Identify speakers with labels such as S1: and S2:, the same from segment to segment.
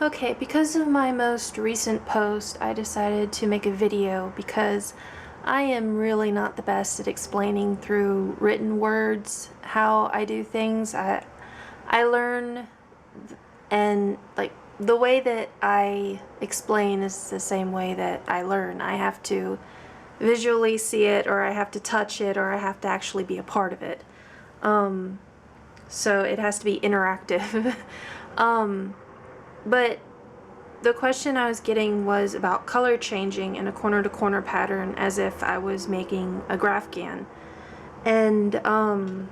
S1: Okay, because of my most recent post, I decided to make a video because I am really not the best at explaining through written words how I do things. I learn and like the way that I explain is the same way that I learn. I have to visually see it, or I have to touch it, or I have to actually be a part of it. So it has to be interactive. But the question I was getting was about color changing in a corner-to-corner pattern as if I was making a graphghan. And,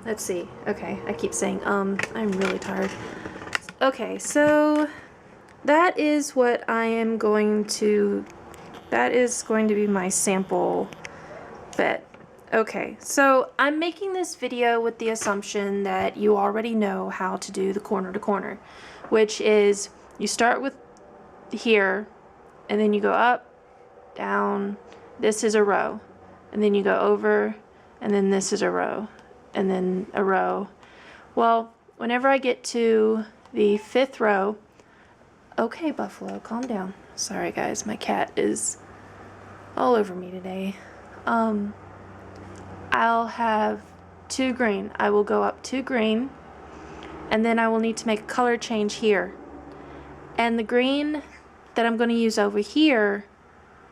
S1: let's see. Okay, I keep saying, I'm really tired. Okay, so that is what I am going to, that is going to be my sample bit. Okay, so I'm making this video with the assumption that you already know how to do the corner-to-corner, which is you start with here, and then you go up, down, this is a row, and then you go over, and then this is a row, and then a row. Well, whenever I get to the 5th row, okay, Buffalo, calm down. Sorry guys, my cat is all over me today. I'll have 2 green. I will go up 2 green, and then I will need to make a color change here. And the green that I'm going to use over here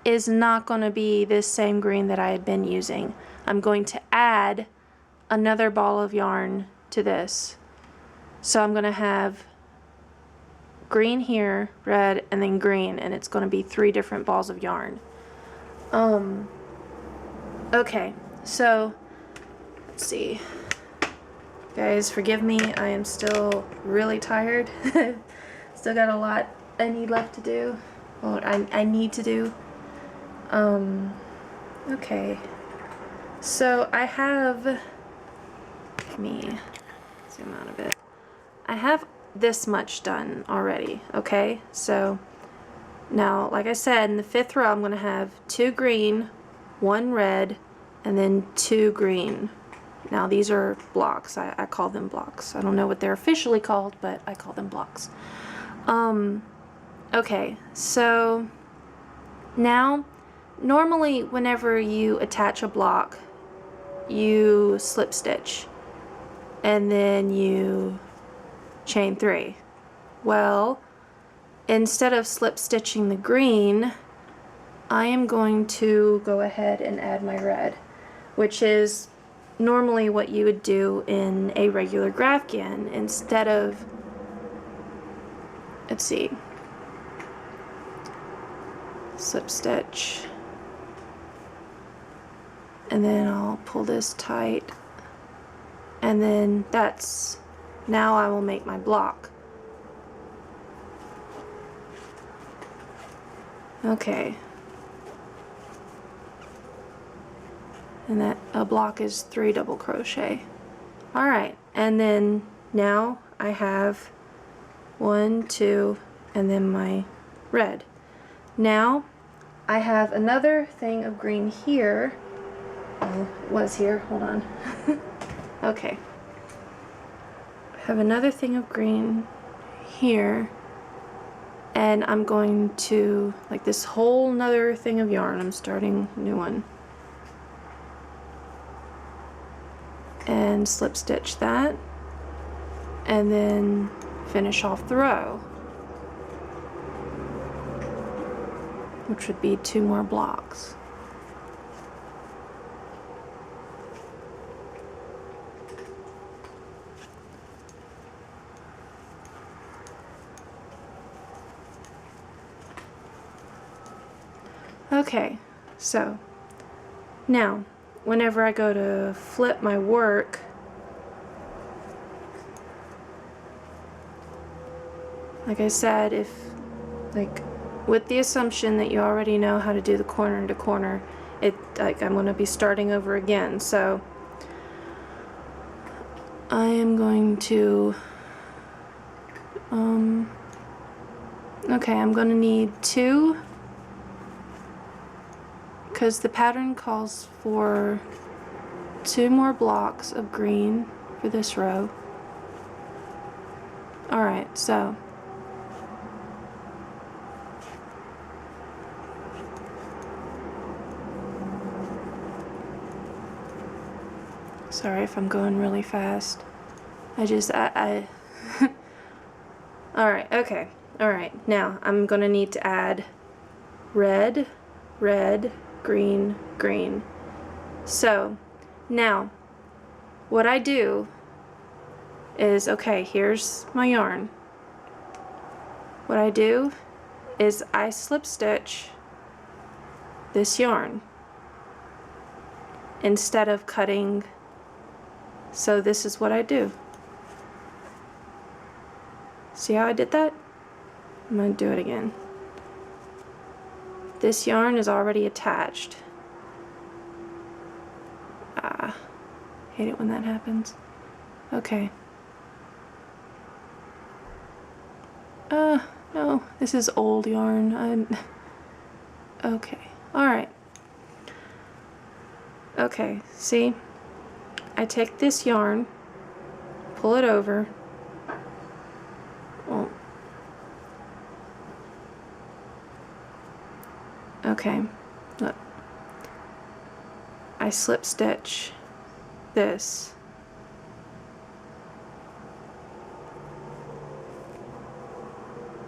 S1: is not going to be this same green that I had been using. I'm going to add another ball of yarn to this. So I'm going to have green here, red, and then green, and it's going to be 3 different balls of yarn. Okay, so let's see. Guys, forgive me, I am still really tired. Still got a lot I need left to do. Well, I need to do. Okay. So I have, let me zoom out a bit. I have this much done already, okay? So now, like I said, in the 5th row, I'm going to have 2 green, 1 red, and then 2 green. Now these are blocks. I call them blocks. I don't know what they're officially called, but I call them blocks. Okay, so now normally whenever you attach a block, you slip stitch and then you chain 3. Well, instead of slip stitching the green, I am going to go ahead and add my red, which is normally what you would do in a regular graphghan. Instead of, let's see, slip stitch, and then I'll pull this tight, and then that's, now I will make my block. Okay, and that a block is 3 double crochet. Alright, and then now I have 1, 2, and then my red. Now I have another thing of green here. Oh, it was here, hold on. Okay. I have another thing of green here, and I'm going to, like, this whole nother thing of yarn, I'm starting a new one. And slip stitch that, and then finish off the row, which would be 2 more blocks. Okay, so now whenever I go to flip my work, like I said, if, like, with the assumption that you already know how to do the corner to corner, it, like, I'm going to be starting over again. So I am going to, okay, I'm going to need 2, because the pattern calls for 2 more blocks of green for this row. Alright, so Sorry if I'm going really fast. I Alright, okay. Alright, now I'm gonna need to add red, red, green, green. So, now, what I do is, okay, here's my yarn. What I do is I slip stitch this yarn instead of cutting. So this is what I do. See how I did that? I'm going to do it again. This yarn is already attached. Hate it when that happens. Okay. No, this is old yarn. Okay. Alright. Okay, see? I take this yarn, pull it over. Well, okay, look. I slip stitch this.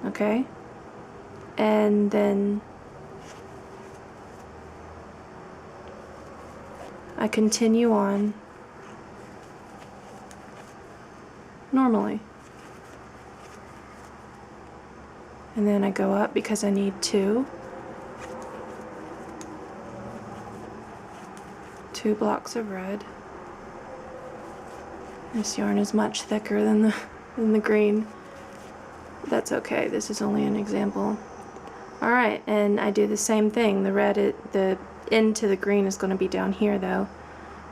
S1: Okay? And then I continue on normally. And then I go up because I need two blocks of red. This yarn is much thicker than the green. That's okay, this is only an example. Alright, and I do the same thing. The end to the green is going to be down here though.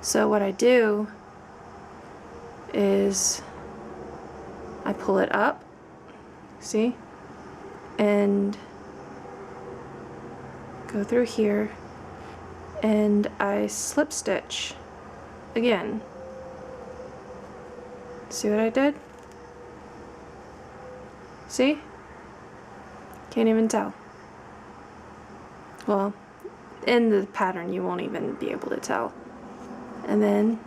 S1: So what I do is I pull it up, see? And go through here and I slip stitch again. See what I did? See? Can't even tell. Well, in the pattern you won't even be able to tell. And then,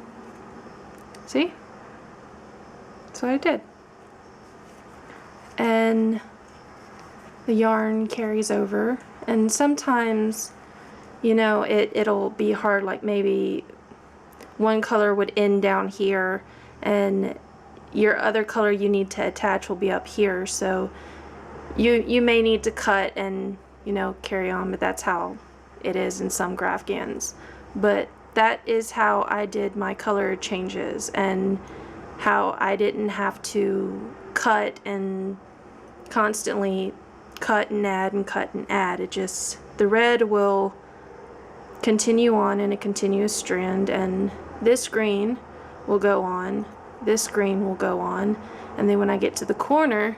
S1: see? That's what I did. And the yarn carries over, and sometimes, you know, it'll be hard, like maybe one color would end down here and your other color you need to attach will be up here, so you may need to cut and, you know, carry on, but that's how it is in some graphghans. But that is how I did my color changes and how I didn't have to cut and constantly cut and add and cut and add. It just, the red will continue on in a continuous strand, and this green will go on, this green will go on, and then when I get to the corner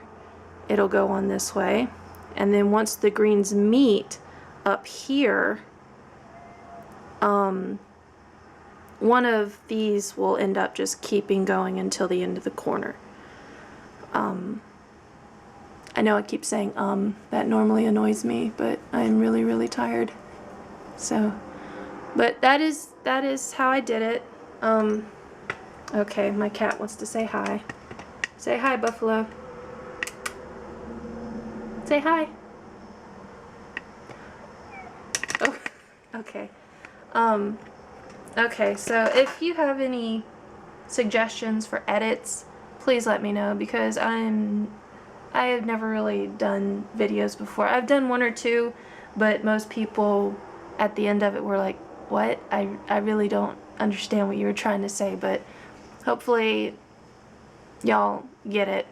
S1: it'll go on this way, and then once the greens meet up here, one of these will end up just keeping going until the end of the corner. I know I keep saying that normally annoys me, but I'm really, really tired. So, but that is how I did it. Okay, my cat wants to say hi. Say hi, Buffalo. Say hi. Oh, okay. Okay, so if you have any suggestions for edits, please let me know, because I have never really done videos before. I've done one or two, but most people at the end of it were like, what? I really don't understand what you were trying to say, but hopefully y'all get it.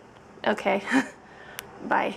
S1: Okay. Bye.